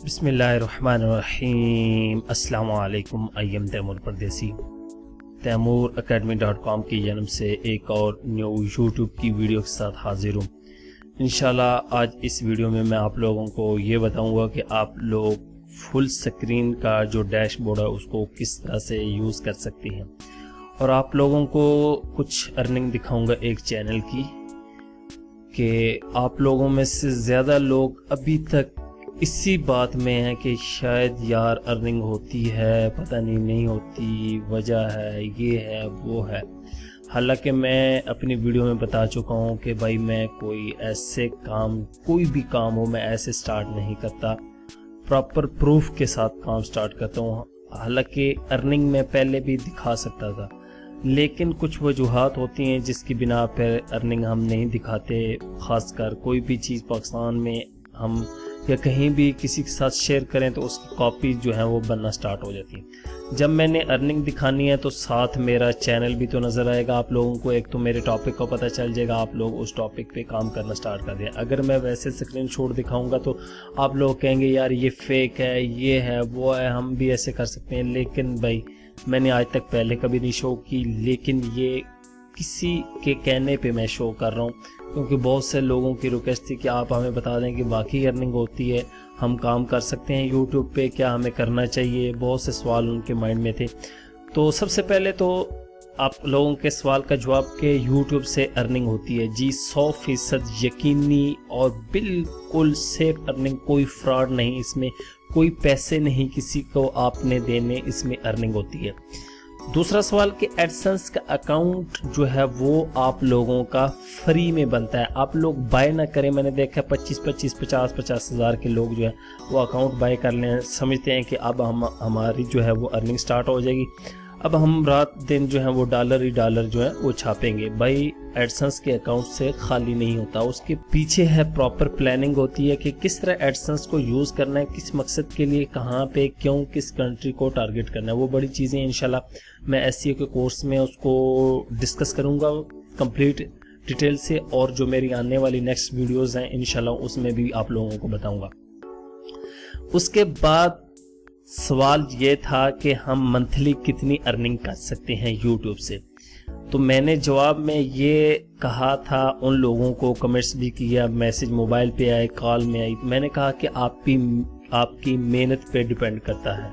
بسم اللہ الرحمن الرحیم۔ السلام علیکم۔ ایم تیمور پردیسی تیمور academy.com کی جانب سے ایک اور نیو یوٹیوب کی ویڈیو کے ساتھ حاضر ہوں۔ انشاءاللہ آج اس ویڈیو میں آپ لوگوں کو یہ بتاؤں گا کہ آپ لوگ فل سکرین کا جو ڈیش بورڈ ہے اس کو کس طرح سے یوز کر سکتے ہیں، اور آپ لوگوں کو کچھ ارننگ دکھاؤں گا ایک چینل کی کہ آپ لوگوں میں سے زیادہ لوگ ابھی تک اسی بات میں ہے کہ شاید یار ارننگ ہوتی ہے، پتہ نہیں ہوتی، وجہ ہے، یہ ہے وہ ہے۔ حالانکہ میں اپنی ویڈیو میں بتا چکا ہوں کہ بھائی میں کوئی ایسے کام، کوئی بھی کام ہو میں ایسے سٹارٹ نہیں کرتا، پراپر پروف کے ساتھ کام سٹارٹ کرتا ہوں۔ حالانکہ ارننگ میں پہلے بھی دکھا سکتا تھا، لیکن کچھ وجوہات ہوتی ہیں جس کی بنا پر ارننگ ہم نہیں دکھاتے۔ خاص کر کوئی بھی چیز پاکستان میں ہم یا کہیں بھی کسی کے ساتھ شیئر کریں تو اس کی کاپی جو ہیں وہ بننا سٹارٹ ہو جاتی ہیں۔ جب میں نے ارننگ دکھانی ہے تو ساتھ میرا چینل بھی تو نظر آئے گا آپ لوگوں کو، ایک تو میرے ٹاپک کو پتہ چل جائے گا، آپ لوگ اس ٹاپک پہ کام کرنا سٹارٹ کر دیں۔ اگر میں ویسے سکرین شاٹ دکھاؤں گا تو آپ لوگ کہیں گے یار یہ فیک ہے، یہ ہے وہ ہے، ہم بھی ایسے کر سکتے ہیں۔ لیکن بھائی میں نے آج تک پہلے کبھی نہیں شو کی، لیکن یہ کسی کے کہنے پہ میں شو کر رہا ہوں، کیونکہ بہت سے لوگوں کی ریکویسٹ تھی کہ آپ ہمیں بتا دیں کہ واقعی ارننگ ہوتی ہے، ہم کام کر سکتے ہیں یوٹیوب پہ، کیا ہمیں کرنا چاہیے۔ بہت سے سوال ان کے مائنڈ میں تھے۔ تو سب سے پہلے تو آپ لوگوں کے سوال کا جواب کہ یوٹیوب سے ارننگ ہوتی ہے، جی 100% یقینی اور بالکل سیف ارننگ، کوئی فراڈ نہیں، اس میں کوئی پیسے نہیں کسی کو آپ نے دینے، اس میں ارننگ ہوتی ہے۔ دوسرا سوال کہ ایڈسنس کا اکاؤنٹ جو ہے وہ آپ لوگوں کا فری میں بنتا ہے، آپ لوگ بائی نہ کریں۔ میں نے دیکھا 50 ہزار کے لوگ جو ہے وہ اکاؤنٹ بائی کر لیں، سمجھتے ہیں کہ اب ہماری جو ہے وہ ارننگ سٹارٹ ہو جائے گی، اب ہم رات دن جو ہے وہ ڈالر ہی ڈالر جو ہے وہ چھاپیں گے۔ بھائی ایڈسنس کے اکاؤنٹ سے خالی نہیں ہوتا، اس کے پیچھے ہے پراپر پلاننگ ہوتی ہے کہ کس طرح ایڈسنس کو یوز کرنا ہے، کس مقصد کے لیے، کہاں پہ، کیوں، کس کنٹری کو ٹارگٹ کرنا ہے۔ وہ بڑی چیزیں انشاءاللہ میں SEO کے کورس میں اس کو ڈسکس کروں گا کمپلیٹ ڈیٹیل سے، اور جو میری آنے والی نیکسٹ ویڈیوز ہیں انشاءاللہ اس میں بھی آپ لوگوں کو بتاؤں گا۔ اس کے بعد سوال یہ تھا کہ ہم منتھلی کتنی ارننگ کر سکتے ہیں یوٹیوب سے، تو میں نے جواب میں یہ کہا تھا ان لوگوں کو، کمنٹس بھی کیا، میسج موبائل پہ آئے، کال میں آئی، میں نے کہا کہ آپ کی محنت پہ ڈیپینڈ کرتا ہے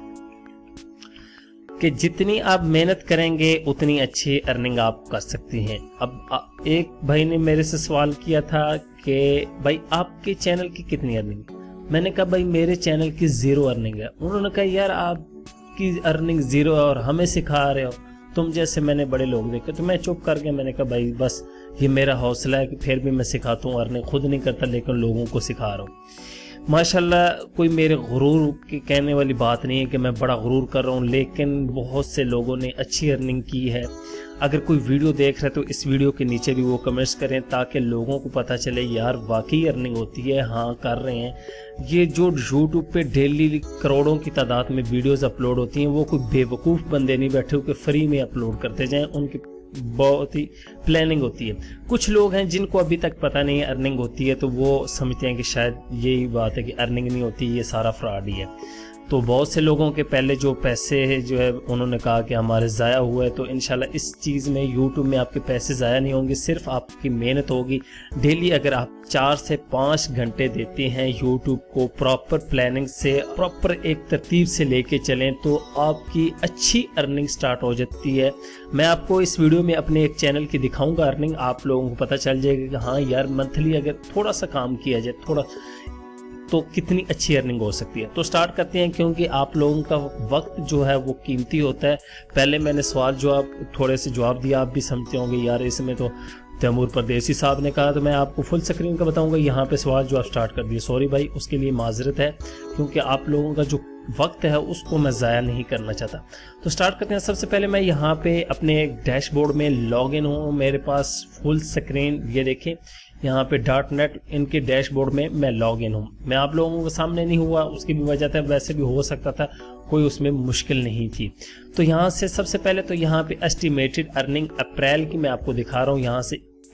کہ جتنی آپ محنت کریں گے اتنی اچھی ارننگ آپ کر سکتی ہیں۔ اب ایک بھائی نے میرے سے سوال کیا تھا کہ بھائی آپ کے چینل کی کتنی ارننگ؟ میں نے کہا بھائی میرے چینل کی 0 ارننگ ہے۔ انہوں نے کہا یار آپ کی ارننگ 0 ہے اور ہمیں سکھا رہے ہو، تم جیسے میں نے بڑے لوگ دیکھے۔ تو میں چپ کر کے میں نے کہا بھائی بس یہ میرا حوصلہ ہے کہ پھر بھی میں سکھاتا ہوں، ارننگ خود نہیں کرتا لیکن لوگوں کو سکھا رہا ہوں۔ ماشاءاللہ کوئی میرے غرور کی کہنے والی بات نہیں ہے کہ میں بڑا غرور کر رہا ہوں، لیکن بہت سے لوگوں نے اچھی ارننگ کی ہے۔ اگر کوئی ویڈیو دیکھ رہے تو اس ویڈیو کے نیچے بھی وہ کمنٹس کریں تاکہ لوگوں کو پتہ چلے یار واقعی ارننگ ہوتی ہے، ہاں کر رہے ہیں۔ یہ جو یوٹیوب پہ ڈیلی کروڑوں کی تعداد میں ویڈیوز اپلوڈ ہوتی ہیں، وہ کوئی بے وقوف بندے نہیں بیٹھے ہو کہ فری میں اپلوڈ کرتے جائیں، ان کی بہت ہی پلاننگ ہوتی ہے۔ کچھ لوگ ہیں جن کو ابھی تک پتہ نہیں ہے ارننگ ہوتی ہے، تو وہ سمجھتے ہیں کہ شاید یہی بات ہے کہ ارننگ نہیں ہوتی، یہ سارا فراڈ ہی ہے۔ تو بہت سے لوگوں کے پہلے جو پیسے جو ہے انہوں نے کہا کہ ہمارے ضائع ہوئے، تو انشاءاللہ اس چیز میں یوٹیوب میں آپ کے پیسے ضائع نہیں ہوں گے، صرف آپ کی محنت ہوگی۔ ڈیلی اگر آپ 4 سے 5 گھنٹے دیتے ہیں یوٹیوب کو پراپر پلاننگ سے، پراپر ایک ترتیب سے لے کے چلیں، تو آپ کی اچھی ارننگ سٹارٹ ہو جاتی ہے۔ میں آپ کو اس ویڈیو میں اپنے ایک چینل کی دکھاؤں گا ارننگ، آپ لوگوں کو پتہ چل جائے گا کہ ہاں یار منتھلی اگر تھوڑا سا کام کیا جائے تھوڑا تو کتنی اچھی ارننگ ہو سکتی ہے۔ تو سٹارٹ کرتے ہیں، کیونکہ آپ لوگوں کا وقت جو ہے وہ قیمتی ہوتا ہے۔ پہلے میں نے سوال جواب تھوڑے سے جواب دیا، آپ بھی سمجھتے ہوں گے یار اس میں تو تیمور پردیسی صاحب نے کہا تو میں آپ کو فل سکرین کا بتاؤں گا، یہاں پہ سوال جواب سٹارٹ کر دیا۔ سوری بھائی، اس کے لیے معذرت ہے، کیونکہ آپ لوگوں کا جو وقت ہے اس کو میں ضائع نہیں کرنا چاہتا۔ تو سٹارٹ کرتے ہیں۔ سب سے پہلے میں یہاں پہ اپنے ڈیش بورڈ میں لاگ ان ہوں، میرے پاس فل سکرین، یہ دیکھیں یہاں پہ .net ان کے ڈیش بورڈ میں میں لاگ ان ہوں۔ میں آپ لوگوں کے سامنے نہیں ہوا، اس کی بھی وجہ تھا، ویسے بھی ہو سکتا تھا، کوئی اس میں مشکل نہیں تھی۔ تو یہاں سے سب سے پہلے تو یہاں پہ اسٹیمیٹڈ ارننگ اپریل کی میں آپ کو دکھا رہا ہوں۔ یہاں سے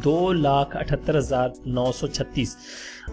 2,78,936।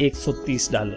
$130।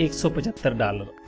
$175।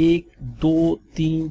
1, 2, 3,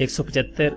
175।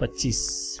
25,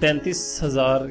35,000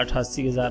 88,000,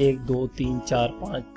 1, 2, 3, 4, 5,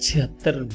76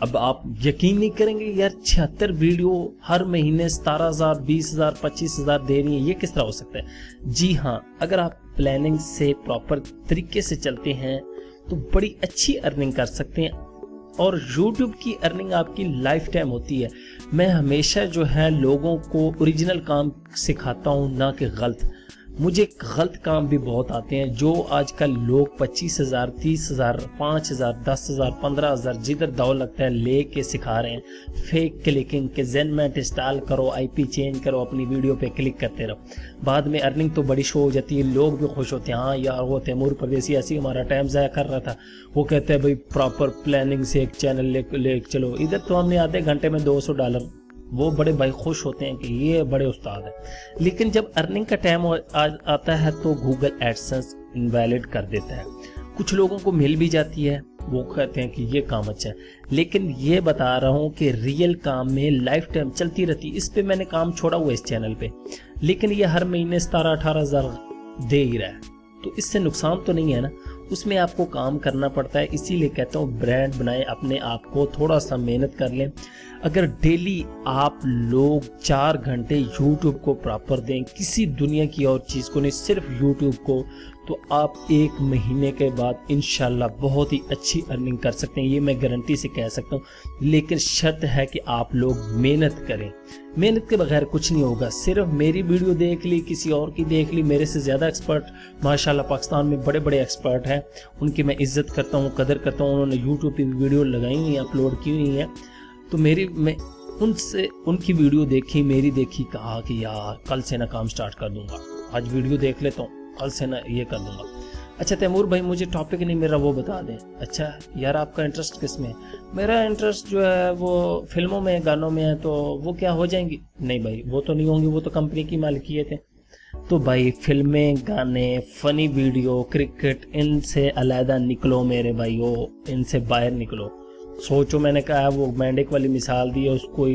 اب آپ یقین نہیں کریں گے یار 76 ویڈیو ہر مہینے 17,000 20,000 25,000 دے رہی ہیں، یہ کس طرح ہو سکتا ہے؟ جی ہاں، اگر آپ پلاننگ سے پراپر طریقے سے چلتے ہیں تو بڑی اچھی ارننگ کر سکتے ہیں، اور یوٹیوب کی ارننگ آپ کی لائف ٹائم ہوتی ہے۔ میں ہمیشہ جو ہے لوگوں کو اوریجنل کام سکھاتا ہوں، نہ کہ غلط۔ مجھے غلط کام بھی بہت آتے ہیں جو آج کل لوگ 25,000 30,000 5,000 10,000 15,000 جدھر داؤ لگتا ہے لے کے سکھا رہے ہیں۔ فیک کلکنگ کے زینمنٹ انسٹال کرو، آئی پی چینج کرو، اپنی ویڈیو پہ کلک کرتے رہو، بعد میں ارننگ تو بڑی شو ہو جاتی ہے، لوگ بھی خوش ہوتے ہیں، ہاں یار وہ تیمور پردیسی ایسی ہمارا ٹائم ضائع کر رہا تھا، وہ کہتے ہیں بھائی پراپر پلاننگ سے ایک چینل لے چلو، ادھر تو ہم نے آدھے گھنٹے میں $200، وہ بڑے بھائی خوش ہوتے ہیں کہ یہ بڑے استاد ہیں۔ لیکن جب ارننگ کا ٹائم آتا ہے تو گوگل ایڈسنس انویلڈ کر دیتا ہے۔ کچھ لوگوں کو مل بھی جاتی ہے، وہ کہتے ہیں کہ یہ کام اچھا ہے، لیکن یہ بتا رہا ہوں کہ ریئل کام میں لائف ٹائم چلتی رہتی۔ اس پہ میں نے کام چھوڑا ہوا اس چینل پہ، لیکن یہ ہر مہینے 17-18 ہزار دے ہی رہا ہے، تو اس سے نقصان تو نہیں ہے نا، اس میں آپ کو کام کرنا پڑتا ہے۔ اسی لیے کہتا ہوں برانڈ بنائیں اپنے آپ کو، تھوڑا سا محنت کر لیں۔ اگر ڈیلی آپ لوگ 4 گھنٹے یوٹیوب کو پراپر دیں، کسی دنیا کی اور چیز کو نہیں، صرف یوٹیوب کو، تو آپ 1 مہینے کے بعد انشاءاللہ بہت ہی اچھی ارننگ کر سکتے ہیں، یہ میں گارنٹی سے کہہ سکتا ہوں۔ لیکن شرط ہے کہ آپ لوگ محنت کریں، محنت کے بغیر کچھ نہیں ہوگا۔ صرف میری ویڈیو دیکھ لی، کسی اور کی دیکھ لی، میرے سے زیادہ ایکسپرٹ ماشاءاللہ پاکستان میں بڑے بڑے ایکسپرٹ ہیں، ان کی میں عزت کرتا ہوں، قدر کرتا ہوں، انہوں نے یوٹیوب پہ ویڈیو لگائی ہوئی ہیں، اپلوڈ کی ہوئی ہیں، تو میں ان کی ویڈیو دیکھی، میری دیکھی، کہا کہ یار کل سے نہ کام سٹارٹ کر دوں گا، آج ویڈیو دیکھ لیتا ہوں، کل سے نہ یہ کر دوں گا۔ اچھا تیمور بھائی مجھے ٹاپک نہیں میرا وہ بتا دیں۔ اچھا یار آپ کا انٹرسٹ کس میں ہے؟ میرا انٹرسٹ جو ہے وہ فلموں میں، گانوں میں ہے، تو وہ کیا ہو جائیں گی؟ نہیں بھائی وہ تو نہیں ہوں گی، وہ تو کمپنی کی مالکیت ہے۔ تو بھائی فلمیں، گانے، فنی ویڈیو، کرکٹ، ان سے علیحدہ نکلو میرے بھائیو، ان سے باہر نکلو۔ سوچو، میں نے کہا وہ مینڈک والی مثال دی ہے، اس کو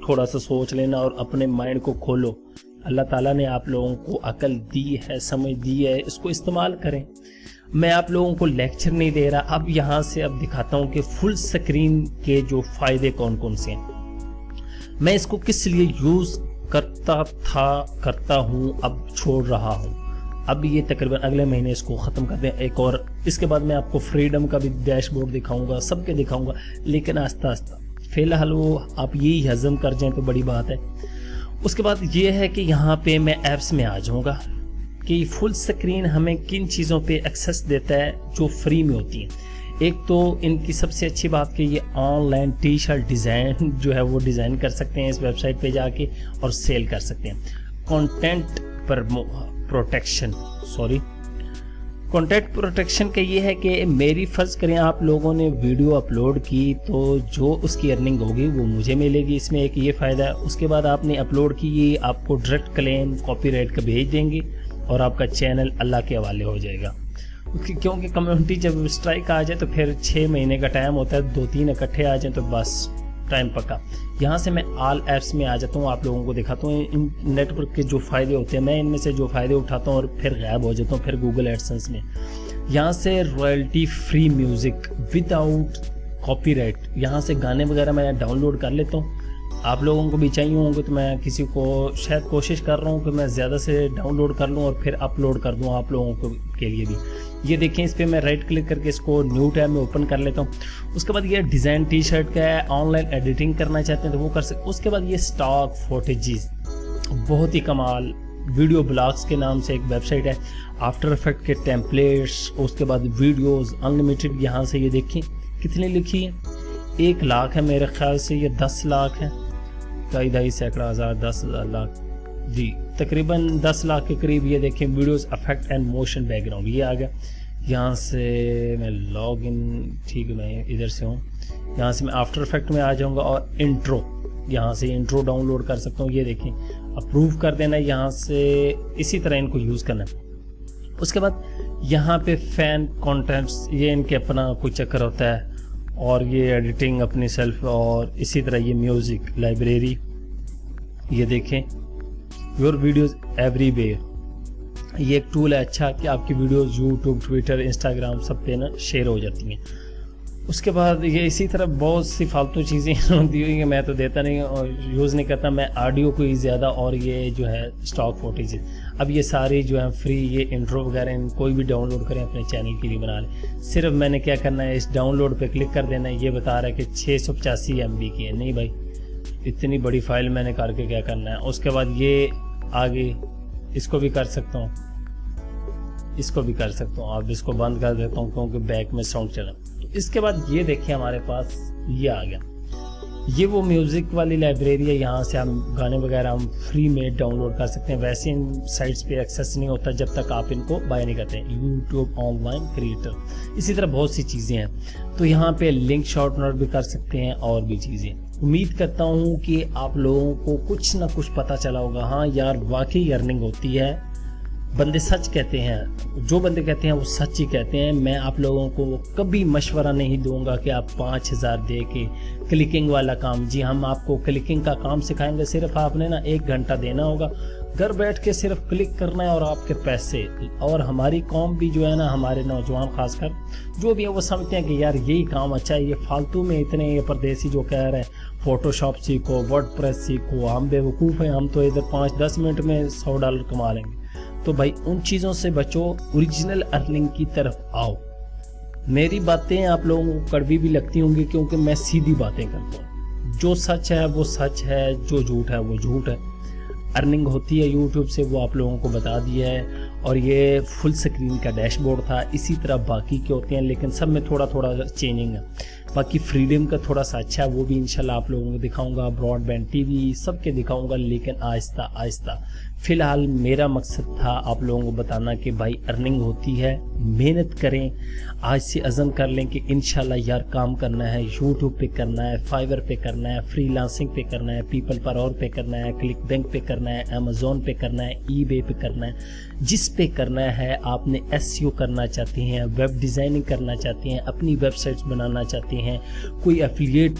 تھوڑا سا سوچ لینا اور اپنے مائنڈ کو کھولو۔ اللہ تعالیٰ نے آپ لوگوں کو عقل دی ہے، سمجھ دی ہے، اس کو استعمال کریں۔ میں آپ لوگوں کو لیکچر نہیں دے رہا، اب یہاں سے اب دکھاتا ہوں کہ فل سکرین کے جو فائدے کون کون سے ہیں، میں اس کو کس لیے یوز کرتا ہوں، اب چھوڑ رہا ہوں۔ اب یہ تقریباً اگلے مہینے اس کو ختم کر دیں ایک اور، اس کے بعد میں آپ کو فریڈم کا بھی ڈیش بورڈ دکھاؤں گا، سب کے دکھاؤں گا، لیکن آہستہ آہستہ، فی الحال وہ آپ یہی ہضم کر جائیں تو بڑی بات ہے۔ اس کے بعد یہ ہے کہ یہاں پہ میں ایپس میں آ جاؤں گا کہ فل سکرین ہمیں کن چیزوں پہ ایکسس دیتا ہے جو فری میں ہوتی ہیں۔ ایک تو ان کی سب سے اچھی بات کہ یہ on line T shirt design جو ہے وہ ڈیزائن کر سکتے ہیں اس ویب سائٹ پہ جا کے اور سیل کر سکتے ہیں۔ کانٹینٹ پروٹیکشن کا یہ ہے کہ میری فرض کریں آپ لوگوں نے ویڈیو اپلوڈ کی تو جو اس کی ارننگ ہوگی وہ مجھے ملے گی، اس میں ایک یہ فائدہ ہے۔ اس کے بعد آپ نے اپلوڈ کی، یہ آپ کو ڈائریکٹ کلیم کاپی رائٹ کا بھیج دیں گے اور آپ کا چینل اللہ کے حوالے ہو جائے گا، کیونکہ کمیونٹی جب اسٹرائک آ جائے تو پھر 6 مہینے کا ٹائم ہوتا ہے، 2-3 اکٹھے آ جائیں تو بس ٹائم پکا۔ یہاں سے میں آل ایپس میں آ جاتا ہوں، آپ لوگوں کو دکھاتا ہوں ان نیٹ ورک کے جو فائدے ہوتے ہیں، میں ان میں سے جو فائدے اٹھاتا ہوں اور پھر غائب ہو جاتا ہوں پھر گوگل ایڈسنس میں۔ یہاں سے royalty free music with out copy right, یہاں سے گانے وغیرہ میں ڈاؤن لوڈ کر لیتا ہوں۔ آپ لوگوں کو بھی چاہیے ہوں گے تو میں کسی کو شاید کوشش کر رہا ہوں کہ میں زیادہ سے ڈاؤن لوڈ کر لوں اور پھر اپلوڈ کر دوں آپ لوگوں کو کے لیے بھی۔ یہ دیکھیں اس پہ میں رائٹ کلک کر کے اس کو نیو ٹیب میں اوپن کر لیتا ہوں۔ اس کے بعد یہ ڈیزائن ٹی شرٹ کا ہے، آن لائن ایڈیٹنگ کرنا چاہتے ہیں تو وہ کر سکتے۔ اس کے بعد یہ اسٹاک فوٹیجز، بہت ہی کمال، ویڈیو بلاگس کے نام سے ایک ویب سائٹ ہے، آفٹر افیکٹ کے ٹیمپلیٹس، اس کے بعد ویڈیوز انلمیٹڈ۔ یہاں سے یہ دیکھیں کتنی لکھی ہے، 1 لاکھ ہے میرے خیال سے، یہ 10 لاکھ ہے، 2.5 سینکڑا ہزار، 10,000 لاکھ، جی تقریباً 10 لاکھ کے قریب۔ یہ دیکھیں videos effect and motion background, یہ آ گیا۔ یہاں سے میں لاگ ان، ٹھیک ہے میں ادھر سے ہوں، یہاں سے میں آفٹر افیکٹ میں آ جاؤں گا اور انٹرو، یہاں سے انٹرو ڈاؤن لوڈ کر سکتا ہوں۔ یہ دیکھیں اپروو کر دینا، یہاں سے اسی طرح ان کو یوز کرنا ہے۔ اس کے بعد یہاں پہ فین کانٹینٹس، یہ ان کے اپنا کوئی چکر ہوتا ہے، اور یہ ایڈیٹنگ اپنی سیلف، اور اسی طرح یہ میوزک لائبریری، یہ دیکھیں یور ویڈیوز ایوری ویئر، یہ ایک ٹول ہے اچھا کہ آپ کی ویڈیوز یوٹیوب، ٹویٹر، انسٹاگرام سب پہ نا شیئر ہو جاتی ہیں۔ اس کے بعد یہ اسی طرح بہت سی فالتو چیزیں ہوتی ہوئی کہ میں تو دیتا نہیں اور یوز نہیں کرتا، میں آڈیو کو ہی زیادہ، اور یہ جو ہے اسٹاک فوٹیج، اب یہ ساری جو ہے فری، یہ انٹرو وغیرہ کوئی بھی ڈاؤن لوڈ کریں اپنے چینل کے لیے بنا لیں. صرف میں نے کیا کرنا ہے، اس ڈاؤن لوڈ پہ کلک کر دینا ہے. یہ بتا رہا ہے کہ 685 MB کی ہے. نہیں بھائی، اتنی بڑی فائل میں نے کر کے کیا کرنا ہے. اس کے بعد یہ آگے اس کو بھی کر سکتا ہوں، اس کو بھی کر سکتا ہوں. اب اس کو بند کر دیتا ہوں کیونکہ بیک میں ساؤنڈ چلا. اس کے بعد یہ دیکھیں ہمارے پاس یہ آ گیا، یہ وہ میوزک والی لائبریری ہے. یہاں سے ہم گانے وغیرہ ہم فری میں ڈاؤن لوڈ کر سکتے ہیں. ویسے ان سائٹس پہ ایکسیس نہیں ہوتا جب تک آپ ان کو بائی نہیں کرتے ہیں. یوٹیوب آن لائن کریٹر، اسی طرح بہت سی چیزیں ہیں. تو یہاں پہ لنک شارٹ نوٹ بھی کر سکتے ہیں اور بھی چیزیں. امید کرتا ہوں کہ آپ لوگوں کو کچھ نہ کچھ پتہ چلا ہوگا. ہاں یار، واقعی ارننگ ہوتی ہے. بندے سچ کہتے ہیں، جو بندے کہتے ہیں وہ سچ ہی کہتے ہیں. میں آپ لوگوں کو کبھی مشورہ نہیں دوں گا کہ آپ 5000 دے کے کلکنگ والا کام. جی ہم آپ کو کلکنگ کا کام سکھائیں گے. صرف آپ نے نا 1 گھنٹہ دینا ہوگا، گھر بیٹھ کے صرف کلک کرنا ہے اور آپ کے پیسے. اور ہماری قوم بھی جو ہے نا، ہمارے نوجوان خاص کر جو بھی ہے، وہ سمجھتے ہیں کہ یار یہی کام اچھا ہے. یہ فالتو میں اتنے یہ پردیسی جو کہہ رہے ہیں فوٹو شاپ سیکھو، ورڈ پریس سیکھو، ہم بے وقوف ہیں، ہم تو ادھر 5-10 منٹ میں $100 کما لیں گے. تو بھائی ان چیزوں سے بچو، اوریجنل ارننگ کی طرف آؤ. میری باتیں آپ لوگوں کو کڑوی بھی لگتی ہوں گی کیونکہ میں سیدھی باتیں کرتا ہوں. جو سچ ہے وہ سچ ہے، جو جھوٹ ہے وہ جھوٹ ہے. ارننگ ہوتی ہے یوٹیوب سے، وہ آپ لوگوں کو بتا دیا ہے. اور یہ فل سکرین کا ڈیش بورڈ تھا. اسی طرح باقی کے ہوتے ہیں لیکن سب میں تھوڑا تھوڑا چینجنگ ہے. باقی فریڈم کا تھوڑا سا اچھا ہے، وہ بھی انشاءاللہ آپ لوگوں کو دکھاؤں گا. براڈ بینڈ ٹی وی سب کے دکھاؤں گا، لیکن آہستہ آہستہ. فی الحال میرا مقصد تھا آپ لوگوں کو بتانا کہ بھائی ارننگ ہوتی ہے، محنت کریں. آج سے عزم کر لیں کہ انشاءاللہ یار کام کرنا ہے، یوٹیوب پہ کرنا ہے، فائور پہ کرنا ہے، فری لانسنگ پہ کرنا ہے، پیپل پر اور پہ کرنا ہے، کلک بینک پہ کرنا ہے، امیزون پہ کرنا ہے، ای بے پہ کرنا ہے. جس پہ کرنا ہے. آپ نے SEO کرنا چاہتے ہیں، ویب ڈیزائننگ کرنا چاہتے ہیں، اپنی ویب سائٹس بنانا چاہتے ہیں، کوئی ایفیلیٹ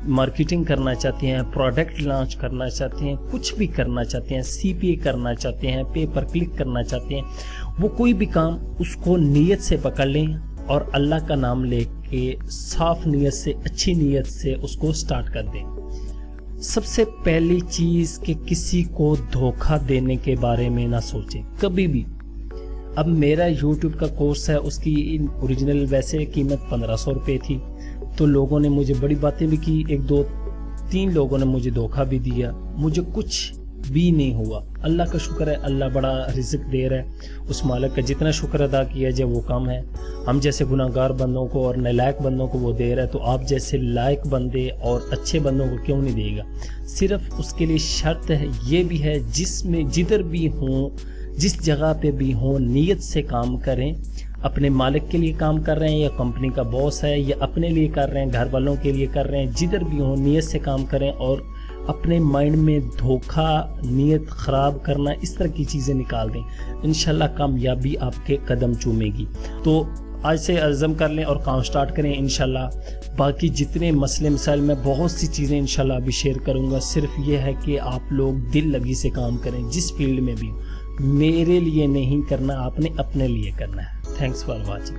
مارکیٹنگ کرنا چاہتے ہیں، پروڈکٹ لانچ کرنا چاہتے ہیں، کچھ بھی کرنا چاہتے ہیں، CPA کرنا چاہتے ہیں، پے پر کلک کرنا چاہتے ہیں، وہ کوئی بھی کام اس کو نیت سے پکڑ لیں اور اللہ کا نام لے کے صاف نیت سے، اچھی نیت سے اس کو سٹارٹ کر دیں. سب سے پہلی چیز کہ کسی کو دھوکہ دینے کے بارے میں نہ سوچیں کبھی بھی. اب میرا یوٹیوب کا کورس ہے، اس کی اوریجنل ویسے قیمت 1500 روپے تھی. تو لوگوں نے مجھے بڑی باتیں بھی کی، 1-2-3 لوگوں نے مجھے دھوکہ بھی دیا. مجھے کچھ بھی نہیں ہوا. اللہ کا شکر ہے، اللہ بڑا رزق دے رہا ہے. اس مالک کا جتنا شکر ادا کیا جائے وہ کم ہے. ہم جیسے گناہگار بندوں کو اور نالائق بندوں کو وہ دے رہا ہے، تو آپ جیسے لائق بندے اور اچھے بندوں کو کیوں نہیں دے گا. صرف اس کے لیے شرط ہے، یہ بھی ہے، جس میں جدھر بھی ہوں، جس جگہ پہ بھی ہوں، نیت سے کام کریں. اپنے مالک کے لیے کام کر رہے ہیں یا کمپنی کا باس ہے یا اپنے لیے کر رہے ہیں، گھر والوں کے لیے کر رہے ہیں، جدھر بھی ہوں نیت سے کام کریں. اور اپنے مائنڈ میں دھوکہ، نیت خراب کرنا، اس طرح کی چیزیں نکال دیں. انشاءاللہ کامیابی آپ کے قدم چومے گی. تو آج سے عزم کر لیں اور کام سٹارٹ کریں انشاءاللہ. باقی جتنے مسئلے مسائل میں بہت سی چیزیں انشاءاللہ ابھی شیئر کروں گا. صرف یہ ہے کہ آپ لوگ دل لگی سے کام کریں، جس فیلڈ میں بھی. میرے لیے نہیں کرنا، آپ نے اپنے لیے کرنا ہے. Thanks for watching.